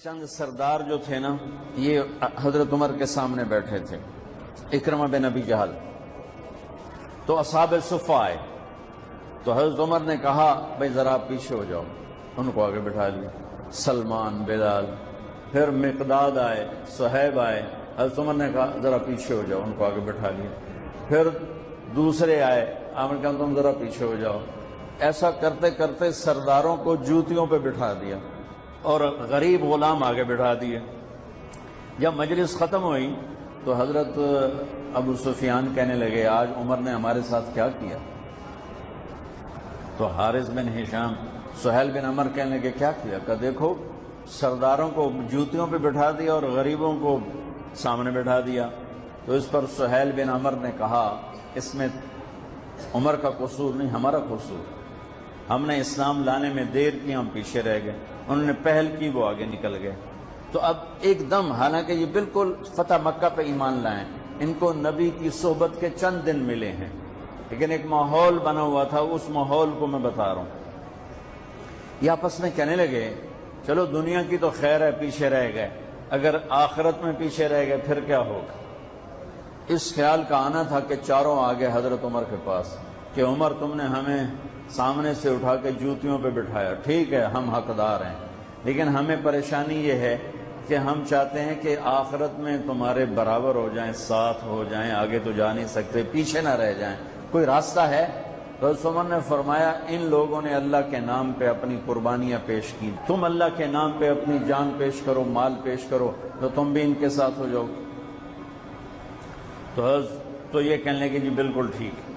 چند سردار جو تھے نا، یہ حضرت عمر کے سامنے بیٹھے تھے، اکرمہ بن ابی جہل۔ تو اصحاب صفہ آئے تو حضرت عمر نے کہا بھائی ذرا پیچھے ہو جاؤ، ان کو آگے بٹھا لیا، سلمان، بلال، پھر مقداد آئے، صہیب آئے، حضرت عمر نے کہا ذرا پیچھے ہو جاؤ، ان کو آگے بٹھا لیا، پھر دوسرے آئے، آپ نے کہا تم ذرا پیچھے ہو جاؤ۔ ایسا کرتے کرتے سرداروں کو جوتیوں پہ بٹھا دیا اور غریب غلام آگے بٹھا دیے۔ جب مجلس ختم ہوئی تو حضرت ابو سفیان کہنے لگے آج عمر نے ہمارے ساتھ کیا کیا؟ تو حارث بن ہشام، سہیل بن عمر کہنے لگے کیا کیا؟ کہ دیکھو سرداروں کو جوتیوں پہ بٹھا دیا اور غریبوں کو سامنے بٹھا دیا۔ تو اس پر سہیل بن عمر نے کہا اس میں عمر کا قصور نہیں، ہمارا قصور، ہم نے اسلام لانے میں دیر کی، ہم پیچھے رہ گئے، انہوں نے پہل کی، وہ آگے نکل گئے۔ تو اب ایک دم، حالانکہ یہ بالکل فتح مکہ پہ ایمان لائیں، ان کو نبی کی صحبت کے چند دن ملے ہیں، لیکن ایک ماحول بنا ہوا تھا، اس ماحول کو میں بتا رہا ہوں۔ یہ آپس میں کہنے لگے چلو دنیا کی تو خیر ہے، پیچھے رہ گئے، اگر آخرت میں پیچھے رہ گئے پھر کیا ہوگا؟ اس خیال کا آنا تھا کہ چاروں آگے حضرت عمر کے پاس کہ عمر تم نے ہمیں سامنے سے اٹھا کے جوتیوں پہ بٹھایا، ٹھیک ہے ہم حقدار ہیں، لیکن ہمیں پریشانی یہ ہے کہ ہم چاہتے ہیں کہ آخرت میں تمہارے برابر ہو جائیں، ساتھ ہو جائیں، آگے تو جا نہیں سکتے، پیچھے نہ رہ جائیں، کوئی راستہ ہے؟ حضرت عمر نے فرمایا ان لوگوں نے اللہ کے نام پہ اپنی قربانیاں پیش کی، تم اللہ کے نام پہ اپنی جان پیش کرو، مال پیش کرو، تو تم بھی ان کے ساتھ ہو جاؤ۔ تو یہ کہنے لگے جی بالکل ٹھیک۔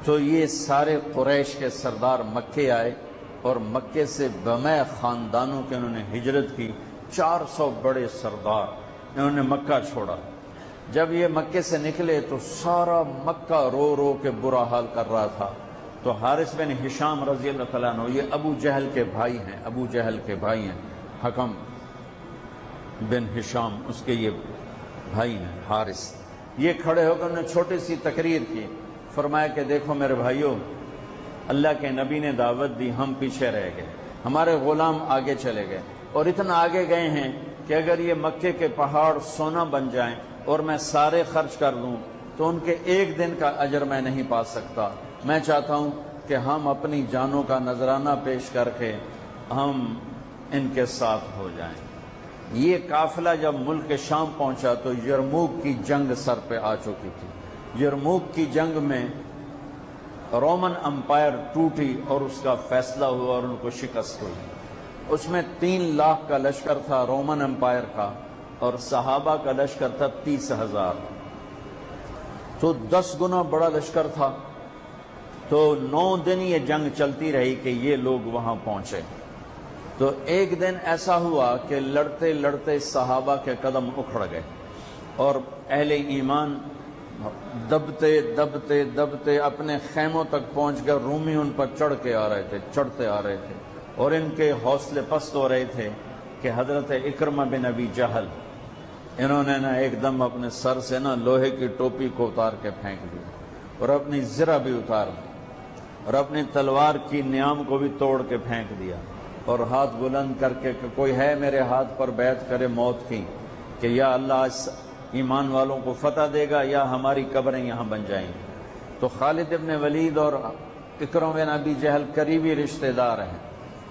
تو یہ سارے قریش کے سردار مکے آئے اور مکے سے بمع خاندانوں کے انہوں نے ہجرت کی، 400 بڑے سردار انہوں نے مکہ چھوڑا۔ جب یہ مکے سے نکلے تو سارا مکہ رو رو کے برا حال کر رہا تھا۔ تو حارث بن ہشام رضی اللہ تعالیٰ عنہ، یہ ابو جہل کے بھائی ہیں، ابو جہل کے بھائی ہیں، حکم بن ہشام اس کے یہ بھائی ہیں حارث، یہ کھڑے ہو کر انہوں نے چھوٹی سی تقریر کی، فرمایا کہ دیکھو میرے بھائیوں، اللہ کے نبی نے دعوت دی، ہم پیچھے رہ گئے، ہمارے غلام آگے چلے گئے، اور اتنا آگے گئے ہیں کہ اگر یہ مکے کے پہاڑ سونا بن جائیں اور میں سارے خرچ کر دوں تو ان کے ایک دن کا اجر میں نہیں پا سکتا۔ میں چاہتا ہوں کہ ہم اپنی جانوں کا نذرانہ پیش کر کے ہم ان کے ساتھ ہو جائیں۔ یہ قافلہ جب ملک شام پہنچا تو یرموک کی جنگ سر پہ آ چکی تھی۔ یرموک کی جنگ میں رومن امپائر ٹوٹی اور اس کا فیصلہ ہوا اور ان کو شکست ہوئی۔ اس میں 3 لاکھ کا لشکر تھا رومن امپائر کا، اور صحابہ کا لشکر تھا 30,000، تو 10 گنا بڑا لشکر تھا۔ تو 9 دن یہ جنگ چلتی رہی کہ یہ لوگ وہاں پہنچے۔ تو ایک دن ایسا ہوا کہ لڑتے لڑتے صحابہ کے قدم اکھڑ گئے اور اہل ایمان دبتے دبتے دبتے اپنے خیموں تک پہنچ کر رومی ان پر چڑھ کے آ رہے تھے، چڑھتے آ رہے تھے، اور ان کے حوصلے پست ہو رہے تھے کہ حضرت اکرمہ بن ابی جہل انہوں نے نا ایک دم اپنے سر سے نا لوہے کی ٹوپی کو اتار کے پھینک دی اور اپنی زرہ بھی اتار دی اور اپنی تلوار کی نیام کو بھی توڑ کے پھینک دیا، اور ہاتھ بلند کر کے کہ کوئی ہے میرے ہاتھ پر بیعت کرے موت کی کہ یا اللہ اس ایمان والوں کو فتح دے گا یا ہماری قبریں یہاں بن جائیں گی۔ تو خالد ابن ولید اور اکرمہ بن ابی جہل قریبی رشتہ دار ہیں،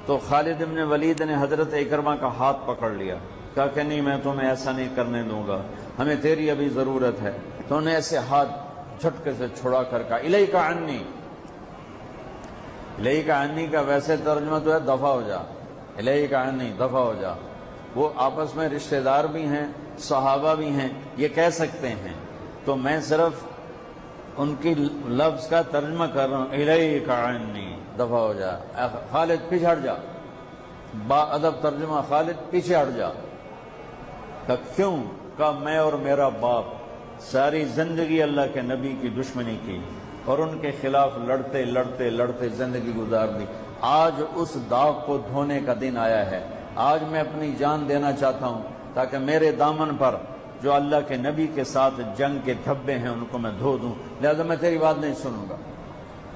تو خالد ابن ولید نے حضرت اکرمہ کا ہاتھ پکڑ لیا، کہا کہ نہیں میں تمہیں ایسا نہیں کرنے دوں گا، ہمیں تیری ابھی ضرورت ہے۔ تو انہیں ایسے ہاتھ جھٹکے سے چھڑا کر کہا الیک عنی، الیک عنی کا ویسے ترجمہ تو ہے دفع ہو جا، الیک عنی دفع ہو جا۔ وہ آپس میں رشتہ دار بھی ہیں، صحابہ بھی ہیں، یہ کہہ سکتے ہیں، تو میں صرف ان کی لفظ کا ترجمہ کر رہا ہوں، الیک عنی دفع ہو جا، خالد پیچھے ہٹ جا، با ادب ترجمہ خالد پیچھے ہٹ جا۔ کہ کیوں؟ کہ میں اور میرا باپ ساری زندگی اللہ کے نبی کی دشمنی کی اور ان کے خلاف لڑتے لڑتے لڑتے زندگی گزار دی، آج اس داغ کو دھونے کا دن آیا ہے، آج میں اپنی جان دینا چاہتا ہوں تاکہ میرے دامن پر جو اللہ کے نبی کے ساتھ جنگ کے دھبے ہیں ان کو میں دھو دوں، لہذا میں تیری بات نہیں سنوں گا۔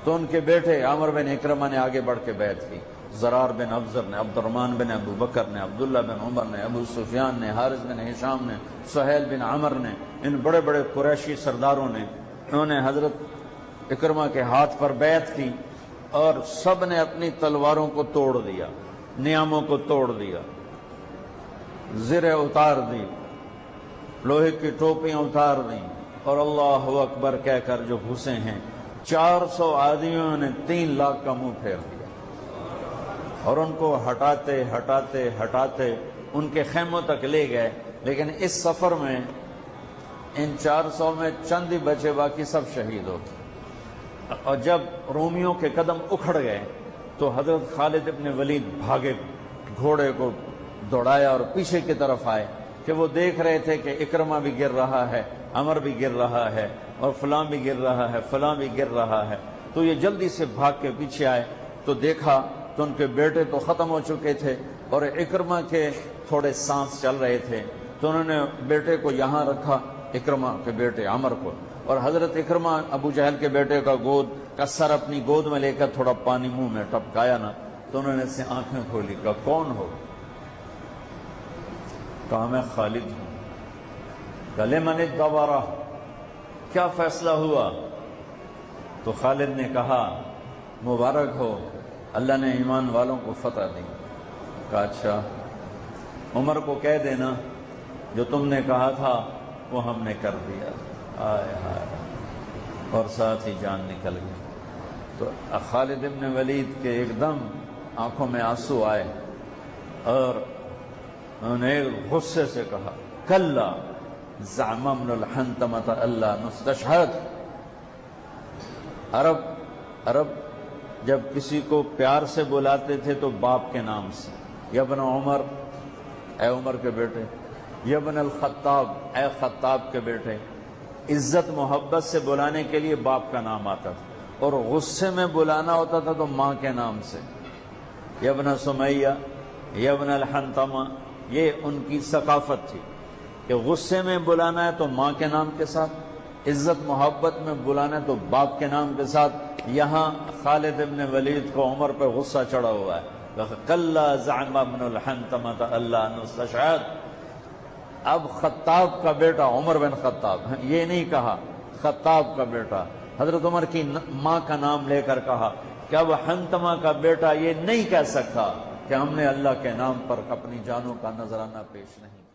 تو ان کے بیٹے عمر بن اکرمہ نے آگے بڑھ کے بیعت کی، زرار بن ابزر نے، عبد الرحمن بن ابو بکر نے، عبداللہ بن عمر نے، ابو سفیان نے، حارث بن ہشام نے، سہیل بن عمر نے، ان بڑے بڑے قریشی سرداروں نے، انہوں نے حضرت اکرمہ کے ہاتھ پر بیعت کی اور سب نے اپنی تلواروں کو توڑ دیا، نیاموں کو توڑ دیا، زریں اتار دی، لوہے کی ٹوپیاں اتار دیں اور اللہ اکبر کہہ کر جو گھسے ہیں 400 آدمیوں نے 3 لاکھ کا منہ پھیر دیا اور ان کو ہٹاتے ہٹاتے ہٹاتے ان کے خیموں تک لے گئے۔ لیکن اس سفر میں ان 400 میں چند ہی بچے، باقی سب شہید ہو گئے۔ اور جب رومیوں کے قدم اکھڑ گئے تو حضرت خالد ابن ولید بھاگے، گھوڑے کو دوڑایا اور پیچھے کی طرف آئے کہ وہ دیکھ رہے تھے کہ اکرمہ بھی گر رہا ہے، عمر بھی گر رہا ہے اور فلاں بھی گر رہا ہے، فلاں بھی گر رہا ہے۔ تو یہ جلدی سے بھاگ کے پیچھے آئے تو دیکھا تو ان کے بیٹے تو ختم ہو چکے تھے اور اکرمہ کے تھوڑے سانس چل رہے تھے، تو انہوں نے بیٹے کو یہاں رکھا، اکرمہ کے بیٹے عمر کو، اور حضرت اکرمہ ابو جہل کے بیٹے کا سر اپنی گود میں لے کر تھوڑا پانی منہ میں ٹپکایا نا، تو انہوں نے اس سے آنکھیں کھولی، کہا کون ہو؟ کہا میں خالد ہوں۔ گلے من الدبرہ، کیا فیصلہ ہوا؟ تو خالد نے کہا مبارک ہو، اللہ نے ایمان والوں کو فتح دی۔ کہا اچھا، عمر کو کہہ دینا جو تم نے کہا تھا وہ ہم نے کر دیا۔ آئے ہائے، اور ساتھ ہی جان نکل گئی۔ تو خالد ابن ولید کے ایک دم آنکھوں میں آنسو آئے اور انہوں نے غصے سے کہا کلا زعم ابن الحنتمۃ اللہ نستشہد۔ عرب جب کسی کو پیار سے بلاتے تھے تو باپ کے نام سے، یا ابن عمر، اے عمر کے بیٹے، یا ابن الخطاب، اے خطاب کے بیٹے، عزت محبت سے بلانے کے لیے باپ کا نام آتا تھا، اور غصے میں بلانا ہوتا تھا تو ماں کے نام سے، یا ابن سمیہ، یا ابن الحنتمہ۔ یہ ان کی ثقافت تھی کہ غصے میں بلانا ہے تو ماں کے نام کے ساتھ، عزت محبت میں بلانا ہے تو باپ کے نام کے ساتھ۔ یہاں خالد ابن ولید کو عمر پہ غصہ چڑھا ہوا ہے، کلا زعم ابن الحنتمۃ اللہ نستشہد۔ اب خطاب کا بیٹا عمر بن خطاب، یہ نہیں کہا خطاب کا بیٹا، حضرت عمر کی ماں کا نام لے کر کہا کہ اب حنتمہ کا بیٹا یہ نہیں کہہ سکتا کہ ہم نے اللہ کے نام پر اپنی جانوں کا نذرانہ پیش نہیں کیا۔